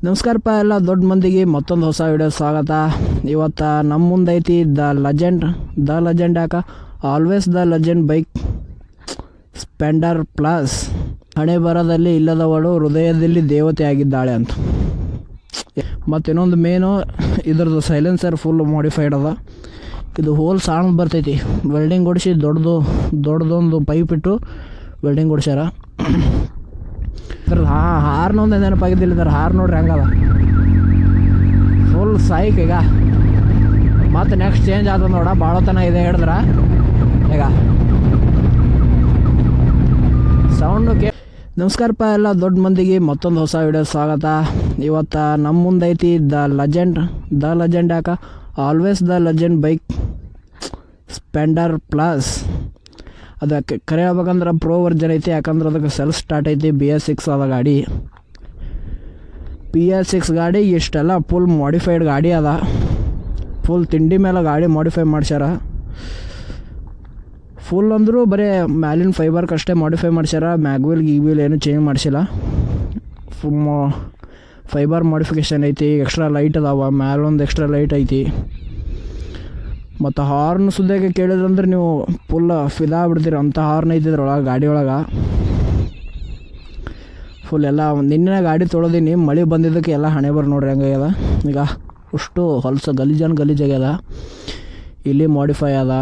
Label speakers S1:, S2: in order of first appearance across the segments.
S1: ನಮಸ್ಕಾರಪ್ಪ ಎಲ್ಲ ದೊಡ್ಡ ಮಂದಿಗೆ ಮತ್ತೊಂದು ಹೊಸ ವಿಡಿಯೋ ಸ್ವಾಗತ. ಇವತ್ತು ನಮ್ಮ ಮುಂದೈತಿ ದ ಲೆಜೆಂಡ್ ಯಾಕ always the legend bike Splendor plus. ಹಣೆ ಬರದಲ್ಲಿ ಇಲ್ಲದವಳು ಹೃದಯದಲ್ಲಿ ದೇವತೆ ಆಗಿದ್ದಾಳೆ ಅಂತ. ಮತ್ತು ಇನ್ನೊಂದು ಮೇನು ಇದ್ರದ್ದು ಸೈಲೆನ್ಸರ್ ಫುಲ್ ಮಾಡಿಫೈಡ್ ಅದ. ಇದು ಹೋಲ್ ಸಣ್ಣ ಬರ್ತೈತಿ, ವೆಲ್ಡಿಂಗ್ ಹೊಡಿಸಿ ದೊಡ್ಡದೊಂದು ಪೈಪ್ ಇಟ್ಟು ವೆಲ್ಡಿಂಗ್ ಹೊಡ್ಸ್ಯಾರ. ಇದ್ರದ್ದು ಹಾರ್ನೊಂದು ನೆನಪಾಗಿದ್ದಿಲ್ಲ, ಇದ್ರ ಹಾರ್ ನೋಡ್ರಿ ಹಂಗದ ಫುಲ್ ಸೈಕ್. ಈಗ ಮತ್ತು ನೆಕ್ಸ್ಟ್ ಚೇಂಜ್ ಆದ ನೋಡ, ಭಾಳ ತನ ಇದೆ ಹಿಡಿದ್ರ ಈಗ ಸೌಂಡು ನಮಸ್ಕಾರಪ್ಪ ಎಲ್ಲ ದೊಡ್ಡ ಮಂದಿಗೆ ಮತ್ತೊಂದು ಹೊಸ ವಿಡಿಯೋ ಸ್ವಾಗತ. ಇವತ್ತು ನಮ್ಮ ಮುಂದೈತಿ ದ ಲೆಜೆಂಡ್ ಯಾಕ always the legend bike Splendor plus. ಅದಕ್ಕೆ ಕರೆ ಹೇಳ್ಬೇಕಂದ್ರೆ ಪ್ರೋ ವರ್ಜನ್ ಐತಿ, ಯಾಕಂದ್ರೆ ಅದಕ್ಕೆ ಸೆಲ್ಫ್ ಸ್ಟಾರ್ಟ್ ಐತಿ. BS6 ಅದ ಗಾಡಿ. BS6 ಗಾಡಿ ಇಷ್ಟೆಲ್ಲ ಫುಲ್ ಮಾಡಿಫೈಡ್ ಗಾಡಿ ಅದ. ಫುಲ್ ತಿಂಡಿ ಮೇಲೆ ಗಾಡಿ ಮಾಡಿಫೈ ಮಾಡ್ಸ್ಯಾರ. ಫುಲ್ ಅಂದರೂ ಬರೀ ಮ್ಯಾಲಿನ ಫೈಬರ್ಕಷ್ಟೇ ಮಾಡಿಫೈ ಮಾಡ್ಸ್ಯಾರ. ಮ್ಯಾಗ್ವಿಲ್ ಏನು ಚೇಂಜ್ ಮಾಡಿಸಿಲ್ಲ. ಫೈಬರ್ ಮಾಡಿಫಿಕೇಷನ್ ಐತಿ. ಎಕ್ಸ್ಟ್ರಾ ಲೈಟ್ ಅದಾವ, ಮ್ಯಾಲೊಂದು ಎಕ್ಸ್ಟ್ರಾ ಲೈಟ್ ಐತಿ. ಮತ್ತು ಹಾರ್ನ್ ಸುದ್ದಾಗೆ ಕೇಳಿದ್ರಂದ್ರೆ ನೀವು ಫುಲ್ ಫಿದಾ ಬಿಡ್ತೀರಿ, ಅಂಥ ಹಾರ್ನ್ ಐತಿದ್ರೊಳಗೆ ಗಾಡಿ ಒಳಗೆ. ಫುಲ್ ಎಲ್ಲ ನಿನ್ನೆ ಗಾಡಿ ತೊಳೋದೀನಿ, ಮಳೆ ಬಂದಿದ್ದಕ್ಕೆ ಎಲ್ಲ ಹಣೆ ಬರ್ ನೋಡ್ರಿ ಹಂಗಾಗ್ಯದ. ಈಗ ಅಷ್ಟು ಹೊಲಸ ಗಲೀಜಾಗ್ಯದ. ಇಲ್ಲಿ ಮಾಡಿಫೈ ಅದ,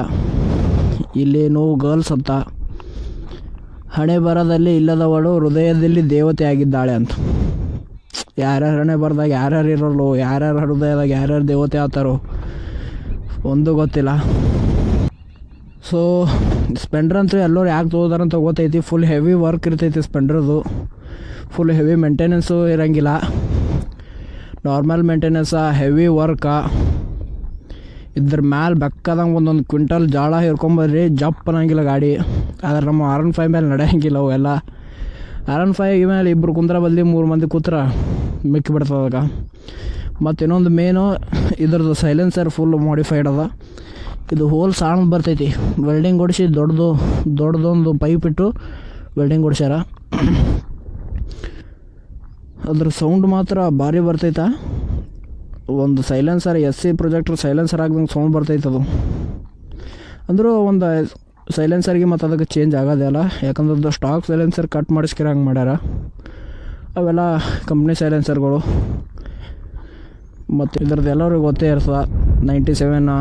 S1: ಇಲ್ಲಿ ನೋವು ಗರ್ಲ್ಸ್ ಅಂತ. ಹಣೆ ಬರದಲ್ಲಿ ಇಲ್ಲದವಳು ಹೃದಯದಲ್ಲಿ ದೇವತೆ ಆಗಿದ್ದಾಳೆ ಅಂತ. ಯಾರ್ಯಾರು ಹಣೆ ಬರದಾಗ ಯಾರ್ಯಾರು ಇರೋಲ್ಲ, ಯಾರ್ಯಾರು ಹೃದಯದಾಗ ಯಾರ್ಯಾರು ದೇವತೆ ಆಗ್ತಾರೋ ಒಂದು ಗೊತ್ತಿಲ್ಲ. ಸೊ ಸ್ಪೆಂಡರ್ ಅಂತೂ ಎಲ್ಲರೂ ಯಾಕೆ ತೊಗೋತಾರಂತ ಗೊತ್ತೈತಿ. ಫುಲ್ ಹೆವಿ ವರ್ಕ್ ಇರ್ತೈತಿ ಸ್ಪೆಂಡ್ರದು. ಫುಲ್ ಹೆವಿ ಮೇಂಟೆನೆನ್ಸು ಇರೋಂಗಿಲ್ಲ, ನಾರ್ಮಲ್ ಮೇಂಟೆನೆನ್ಸ, ಹೆವಿ ವರ್ಕ. ಇದ್ರ ಮ್ಯಾಲೆ ಬೆಕ್ಕದಂಗೆ ಒಂದೊಂದು ಕ್ವಿಂಟಲ್ ಜಾಳ ಹಿರ್ಕೊಂಬರ್ರಿ, ಜಪ್ ಅನ್ನಂಗಿಲ್ಲ ಗಾಡಿ. ಆದ್ರೆ ನಮ್ಮ R15 ಮೇಲೆ ನಡೆಯಂಗಿಲ್ಲ ಅವೆಲ್ಲ. R15 ಮೇಲೆ ಇಬ್ಬರು ಕುಂದ್ರ ಬದಲಿ 3 ಮಂದಿ ಕೂತ್ರ ಮಿಕ್ಕಿ ಬಿಡ್ತದೆ ಅದಕ್ಕೆ. ಮತ್ತು ಇನ್ನೊಂದು ಮೇನು ಇದ್ರದ್ದು ಸೈಲೆನ್ಸರ್ ಫುಲ್ ಮಾಡಿಫೈಡ್ ಅದ. ಇದು ಹೋಲ್ ಸಣ್ಣ ಬರ್ತೈತಿ, ವೆಲ್ಡಿಂಗ್ ಹೊಡಿಸಿ ದೊಡ್ಡದೊಂದು ಪೈಪ್ ಇಟ್ಟು ವೆಲ್ಡಿಂಗ್ ಹೊಡ್ಸ್ಯಾರ. ಅದ್ರ ಸೌಂಡ್ ಮಾತ್ರ ಭಾರಿ ಬರ್ತೈತ. ಒಂದು ಸೈಲೆನ್ಸರ್ SC ಪ್ರೊಜೆಕ್ಟ್ರ್ ಸೈಲೆನ್ಸರ್ ಆಗ್ದಂಗೆ ಸೌಂಡ್ ಬರ್ತೈತೆ ಅದು. ಅಂದರೂ ಒಂದು ಸೈಲೆನ್ಸರ್ಗೆ ಮತ್ತು ಅದಕ್ಕೆ ಚೇಂಜ್ ಆಗೋದೇ ಅಲ್ಲ, ಯಾಕಂದ್ರೆ ಅದು ಸ್ಟಾಕ್ ಸೈಲೆನ್ಸರ್ ಕಟ್ ಮಾಡಿಸ್ಕಿರ ಹಂಗೆ ಮಾಡ್ಯಾರ. ಅವೆಲ್ಲ ಕಂಪ್ನಿ ಸೈಲೆನ್ಸರ್ಗಳು. ಮತ್ತು ಇದ್ರದ್ದು ಎಲ್ಲರಿಗೂ ಗೊತ್ತೇ ಇರ್ತದೆ, 97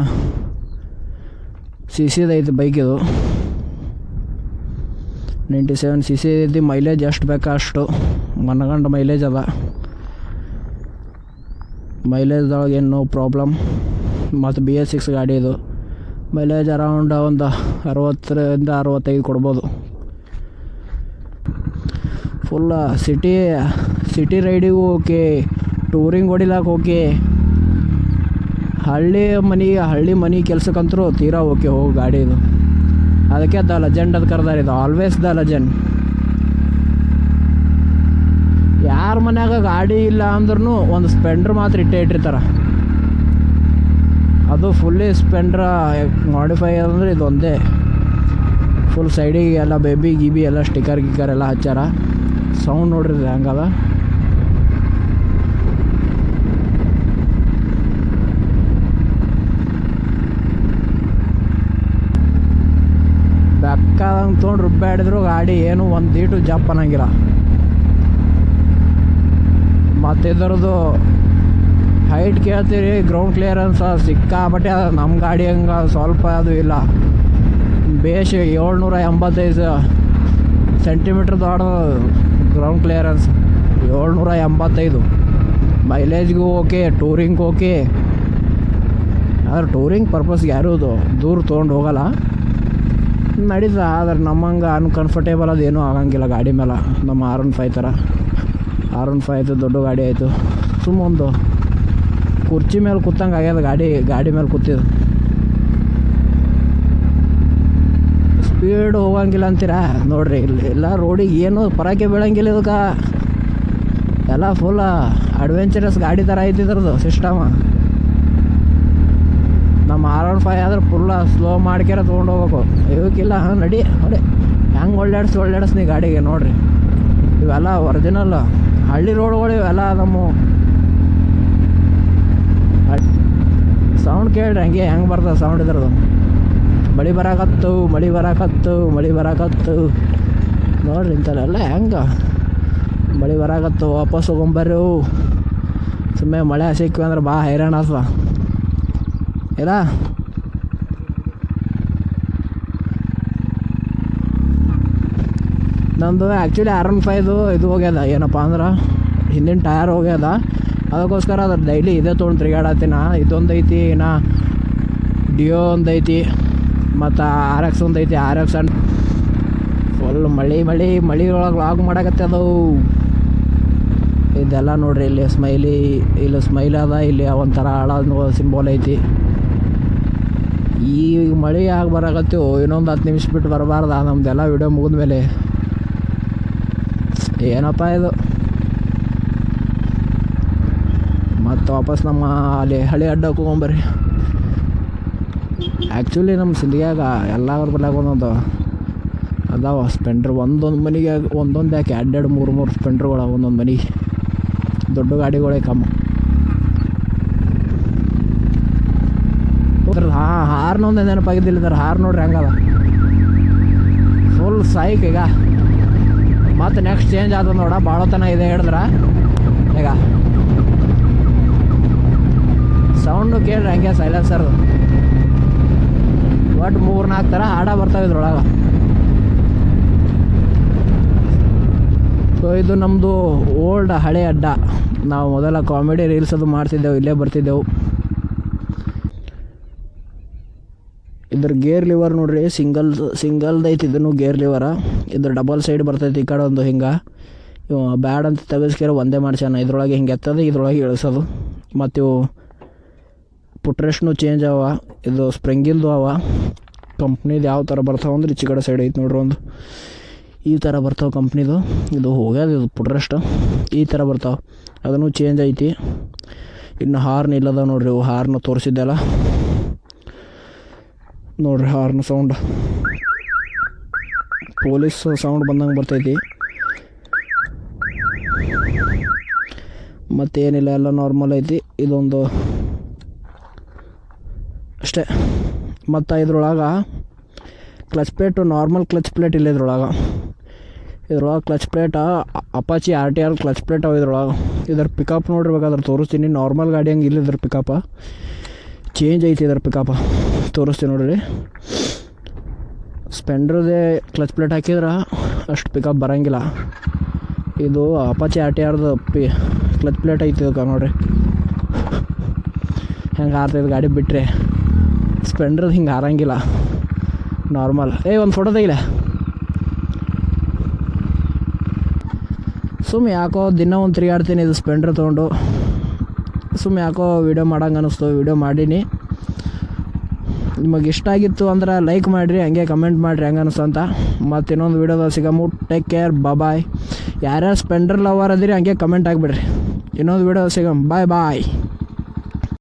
S1: cc ಐತಿ ಬೈಕ್ ಇದು. 97 cc ಐತಿ. ಮೈಲೇಜ್ ಎಷ್ಟು ಬೇಕಾ ಅಷ್ಟು ಮನಗಂಡ ಮೈಲೇಜ್ ಅದ. ಮೈಲೇಜ್ದೊಳಗೆ ಏನು ನೋ ಪ್ರಾಬ್ಲಮ್. ಮತ್ತು BS6 ಗಾಡಿ ಇದು. ಮೈಲೇಜ್ ಅರೌಂಡ್ ಒಂದು 60ರಿಂದ 65 ಕೊಡ್ಬೋದು. ಫುಲ್ಲ ಸಿಟಿ ರೈಡಿಗೂ ಓಕೆ, ಟೂರಿಂಗ್ ಹೊಡಿಲಾಕ ಓಕೆ, ಹಳ್ಳಿ ಮನೆ ಕೆಲ್ಸಕ್ಕಂತರೂ ತೀರಾ ಓಕೆ ಹೋಗಿ ಗಾಡಿ ಇದು. ಅದಕ್ಕೆ ದ ಲೆಜೆಂಡ್ ಅದು ಕರೆದಾರ. ಇದು ಆಲ್ವೇಸ್ ದ ಲೆಜೆಂಡ್. ಯಾರ ಮನ್ಯಾಗ ಗಾಡಿ ಇಲ್ಲ ಅಂದ್ರೂ ಒಂದು ಸ್ಪೆಂಡ್ರ್ ಮಾತ್ರ ಇಟ್ಟಿರ್ತಾರೆ. ಅದು ಫುಲ್ಲಿ ಸ್ಪೆಂಡ್ರ ಮಾಡಿಫೈ ಅಂದ್ರೆ ಇದೊಂದೇ. ಫುಲ್ ಸೈಡಿಗೆ ಎಲ್ಲ ಬೇಬಿ ಗಿಬಿ ಎಲ್ಲ ಸ್ಟಿಕ್ಕರ್ ಎಲ್ಲ ಹಚ್ಚಾರ. ಸೌಂಡ್ ನೋಡ್ರಿ ಹಂಗದ. ಬೆಕ್ಕದಂಗೆ ತೊಗೊಂಡು ರುಬ್ಬಾಡಿದ್ರು ಗಾಡಿ ಏನು ಒಂದು ಈಟು ಜಪ್ ಅನ್ನಂಗಿಲ್ಲ. ಮತ್ತು ಇದರದ್ದು ಹೈಟ್ ಕೇಳ್ತೀರಿ, ಗ್ರೌಂಡ್ ಕ್ಲಿಯರೆನ್ಸ್ ಸಿಕ್ಕಾಬಟ್ಟೆ ಅದ. ನಮ್ಮ ಗಾಡಿ ಹಂಗೆ ಸ್ವಲ್ಪ ಅದು ಇಲ್ಲ. ಬೇಷ್ 785 ಸೆಂಟಿಮೀಟ್ರ್ ದೊಡ್ಡ ಗ್ರೌಂಡ್ ಕ್ಲಿಯರೆನ್ಸ್, 785. ಮೈಲೇಜ್ಗೂ ಓಕೆ, ಟೂರಿಂಗ್ ಓಕೆ. ಆದ್ರೆ ಟೂರಿಂಗ್ ಪರ್ಪಸ್ಗೆ ಯಾರೂ ದೂರ ತೊಗೊಂಡು ಹೋಗಲ್ಲ, ನಡೀತದೆ. ಆದ್ರೆ ನಮ್ಮಂಗೆ ಅನ್ಕಂಫರ್ಟೇಬಲ್ ಅದೇನೂ ಆಗಂಗಿಲ್ಲ ಗಾಡಿ ಮೇಲೆ. ನಮ್ಮ R15 ಥರ. R15 ಆಯಿತು, ದೊಡ್ಡ ಗಾಡಿ ಆಯಿತು. ಸುಮ್ಮೊಂದು ಕುರ್ಚಿ ಮೇಲೆ ಕೂತಂಗೆ ಆಗ್ಯದ ಗಾಡಿ ಮೇಲೆ ಕೂತಿದ್ದು. ಸ್ಪೀಡ್ ಹೋಗಂಗಿಲ್ಲ ಅಂತೀರಾ ನೋಡ್ರಿ. ಎಲ್ಲ ರೋಡಿಗೆ ಏನು ಪರಾಕೆ ಬೀಳಂಗಿಲ್ಲ ಇದಕ್ಕೆ. ಎಲ್ಲ ಫುಲ್ ಅಡ್ವೆಂಚರಸ್ ಗಾಡಿ ಥರ ಐತಿದ್ರದ್ದು ಸಿಸ್ಟಮ. ನಮ್ಮ R15 ಆದ್ರೆ ಫುಲ್ಲ ಸ್ಲೋ ಮಾಡ್ಕ್ಯಾರ ತೊಗೊಂಡು ಹೋಗ್ಬೇಕು. ಇವಕ್ಕಿಲ್ಲ ನಡಿ ಹೆಂಗೆ ಒಳ್ಳಾಡ್ಸಿ ನೀ ಗಾಡಿಗೆ ನೋಡ್ರಿ. ಇವೆಲ್ಲ ಒರಿಜಿನಲ್ ಹಳ್ಳಿ ರೋಡ್ಗಳು ಇವೆಲ್ಲ. ನಮ್ಮ ಸೌಂಡ್ ಕೇಳ್ರಿ ಹಂಗೆ ಹೆಂಗೆ ಬರ್ತದೆ ಸೌಂಡ್ ಇದ್ರದ್ದು. ಮಳೆ ಬರಾಕತ್ತು ನೋಡ್ರಿ ಇಂಥಲ್ಲೆಲ್ಲ ಹೆಂಗೆ ಮಳೆ ಬರಾಕತ್ತು. ವಾಪಸ್ ಹೋಗೊಂಬರ್ರಿ. ಸುಮ್ಮನೆ ಮಳೆ ಸಿಕ್ವಿ ಅಂದ್ರೆ ಭಾಳ ಹೈರಾಣ ಆಗ್ತದ ಇಲ್ಲ. ನಂದು ಆ್ಯಕ್ಚುಲಿ R15 ಇದು ಹೋಗ್ಯದ, ಏನಪ್ಪ ಅಂದ್ರೆ ಹಿಂದಿನ ಟಯರ್ ಹೋಗ್ಯದ. ಅದಕ್ಕೋಸ್ಕರ ಅದ್ರ ಡೈಲಿ ಇದೇ ತೊಗೊಂಡು ತಿರುಗಾಡತ್ತೀನ. ಇದೊಂದು ಐತಿ, ಇನ್ನು ಡಿಯೋ ಒಂದು ಐತಿ, ಮತ್ತು RX ಒಂದು ಐತಿ. RX ಫುಲ್ ಮಳೆ ಒಳಗೆ ಲಾಗ್ ಮಾಡಕತ್ತದವು. ಇದೆಲ್ಲ ನೋಡ್ರಿ, ಇಲ್ಲಿ ಸ್ಮೈಲಿ ಅದ, ಇಲ್ಲಿ ಒಂಥರ ಹಾಳಾದ ಸಿಂಬಲ್ ಐತಿ. ಈಗ ಮಳೆ ಆಗಿ ಬರಾಕತ್ತೀವಿ, ಇನ್ನೊಂದು 10 ನಿಮಿಷ ಬಿಟ್ಟು ಬರಬಾರ್ದ ನಮ್ದೆಲ್ಲ ವಿಡಿಯೋ ಮುಗಿದ್ಮೇಲೆ. ಏನಪ್ಪ ಇದು. ಮತ್ತು ವಾಪಸ್ ನಮ್ಮ ಅಲ್ಲಿ ಹಳಿ ಅಡ್ಡಕ್ಕೆ ಹೋಗೊಂಬರ್ರಿ. ಆ್ಯಕ್ಚುಲಿ ನಮ್ಮ ಸಿಂಧಿಗ್ಯಾಗ ಎಲ್ಲರ ಬಲ್ಯಾಗ ಒಂದೊಂದು ಅದಾವ ಸ್ಪೆಂಡ್ರ್. ಒಂದೊಂದು ಮನೆಗೆ ಒಂದೊಂದು ಯಾಕೆ 2 3 ಸ್ಪೆಂಡ್ರ್ಗಳು ಒಂದೊಂದು ಮನೆಗೆ. ದೊಡ್ಡ ಗಾಡಿಗಳೇ ಕಮ್ಮಿ. ಹಾರ್ನ್ ಒಂದು ನೆನಪಾಗಿದ್ದಿಲ್ಲ ಇದ್ರ. ಹಾರ್ ನೋಡ್ರಿ ಹಂಗದ ಫುಲ್ ಸೈಕ್. ಈಗ ಮತ್ತು ನೆಕ್ಸ್ಟ್ ಚೇಂಜ್ ಆದ ನೋಡ, ಭಾಳ ತನ ಇದೆ ಹಿಡಿದ್ರ. ಈಗ ಸೌಂಡು ಕೇಳ್ರಿ ಹಂಗೆ ಸೈಲೆನ್ಸರ್ದು. ಒಟ್ಟು 3-4 ಥರ ಹಾಡ ಬರ್ತಾವೆ ಇದ್ರೊಳಗೆ. ಸೊ ಇದು ನಮ್ಮದು ಓಲ್ಡ್ ಹಳೆ ಅಡ್ಡ. ನಾವು ಮೊದಲ ಕಾಮಿಡಿ ರೀಲ್ಸ್ ಅದು ಮಾಡ್ತಿದ್ದೆವು, ಇಲ್ಲೇ ಬರ್ತಿದ್ದೆವು. ಇದ್ರ ಗೇರ್ ಲಿವರ್ ನೋಡ್ರಿ, ಸಿಂಗಲ್ದು ಐತಿ. ಇದನ್ನು ಗೇರ್ ಲಿವರ. ಇದ್ರ ಡಬಲ್ ಸೈಡ್ ಬರ್ತೈತಿ. ಈ ಕಡೆ ಒಂದು ಹಿಂಗೆ ಬ್ಯಾಡ್ ಅಂತ ತೆಗೆಸ್ಕೇರ ಒಂದೇ ಮಾಡ್ಸ್ಯಾನ. ಇದ್ರೊಳಗೆ ಹಿಂಗೆ ಎತ್ತದು, ಇದ್ರೊಳಗೆ ಇಳಿಸೋದು. ಮತ್ತು ಇವು ಪುಟ್ರೆಸ್ಟ್ನು ಚೇಂಜ್ ಅವ. ಇದು ಸ್ಪ್ರಿಂಗಿಲ್ದು ಅವ. ಕಂಪ್ನಿದು ಯಾವ ಥರ ಬರ್ತಾವೆ ಅಂದ್ರೆ ಈಚೆ ಕಡೆ ಸೈಡ್ ಐತಿ ನೋಡ್ರಿ, ಒಂದು ಈ ಥರ ಬರ್ತಾವೆ ಕಂಪ್ನಿದು. ಇದು ಹೋಗ್ಯದ, ಇದು ಪುಟ್ರೆಸ್ಟ್ ಈ ಥರ ಬರ್ತಾವೆ. ಅದನ್ನು ಚೇಂಜ್ ಐತಿ. ಇನ್ನು ಹಾರ್ನ್ ಇಲ್ಲದ ನೋಡ್ರಿ, ಇವು ಹಾರ್ನ್ ತೋರಿಸಿದ್ದೆಲ್ಲ ನೋಡ್ರಿ. ಹಾರ್ನ್ ಸೌಂಡ್ ಪೊಲೀಸ್ ಸೌಂಡ್ ಬಂದಂಗೆ ಬರ್ತೈತಿ. ಮತ್ತೇನಿಲ್ಲ, ಎಲ್ಲ ನಾರ್ಮಲ್ ಐತಿ. ಇದೊಂದು ಅಷ್ಟೇ. ಮತ್ತು ಇದ್ರೊಳಗೆ clutch plate normal clutch plate ಇಲ್ಲ. ಇದ್ರೊಳಗೆ clutch plate Apache RTR clutch plate ಅವ ಇದ್ರೊಳಗೆ. ಇದ್ರ ಪಿಕಪ್ ನೋಡಿರ್ಬೇಕಾದ್ರೆ ತೋರಿಸ್ತೀನಿ. ನಾರ್ಮಲ್ ಗಾಡಿ ಹಂಗೆ ಇಲ್ಲ, ಇದ್ರ ಪಿಕಪ ಚೇಂಜ್ ಐತಿ. ಇದ್ರ ಪಿಕಪ ತೋರಿಸ್ತೀನಿ ನೋಡ್ರಿ. ಸ್ಪೆಂಡ್ರದೇ ಕ್ಲಚ್ ಪ್ಲೇಟ್ ಹಾಕಿದ್ರೆ ಅಷ್ಟು ಪಿಕಪ್ ಬರೋಂಗಿಲ್ಲ. ಇದು ಅಪಾಚಿ RTRದು ಕ್ಲಚ್ ಪ್ಲೇಟ್ ಐತಿ ಇದಕ್ಕೆ ನೋಡ್ರಿ. ಹೆಂಗೆ ಹಾರ್ತೈತೆ ಗಾಡಿ ಬಿಟ್ಟರೆ. ಸ್ಪೆಂಡ್ರದ್ದು ಹಿಂಗೆ ಹಾರಂಗಿಲ್ಲ ನಾರ್ಮಲ್. ಒಂದು ಫೋಟೋ ತೆಗಿಲ್ಲ. ಸುಮ್ಮನೆ ಯಾಕೋ ದಿನ ಒಂದು ತಿರುಗಾಡ್ತೀನಿ ಇದು ಸ್ಪೆಂಡ್ರ್ ತೊಗೊಂಡು. ಸುಮ್ಮನೆ ಯಾಕೋ ವೀಡಿಯೋ ಮಾಡಂಗೆ ಅನ್ನಿಸ್ತು, ವೀಡಿಯೋ ಮಾಡೀನಿ. ನಿಮಗೆ ಇಷ್ಟ ಆಗಿತ್ತು ಅಂದ್ರೆ ಲೈಕ್ ಮಾಡಿರಿ, ಹಂಗೆ ಕಮೆಂಟ್ ಮಾಡಿರಿ ಹೆಂಗೆ ಅನಿಸ್ತು ಅಂತ. ಮತ್ತು ಇನ್ನೊಂದು ವೀಡಿಯೋದಾಗ ಸಿಗಮು. ಟೇಕ್ ಕೇರ್, ಬಾಯ್. ಯಾರ್ಯಾರು ಸ್ಪೆಂಡರ್ ಲವರ್ ಅದಿರಿ ಹಂಗೆ ಕಮೆಂಟ್ ಆಗಿಬಿಡ್ರಿ. ಇನ್ನೊಂದು ವೀಡಿಯೋ ಸಿಗಮ್. ಬಾಯ್.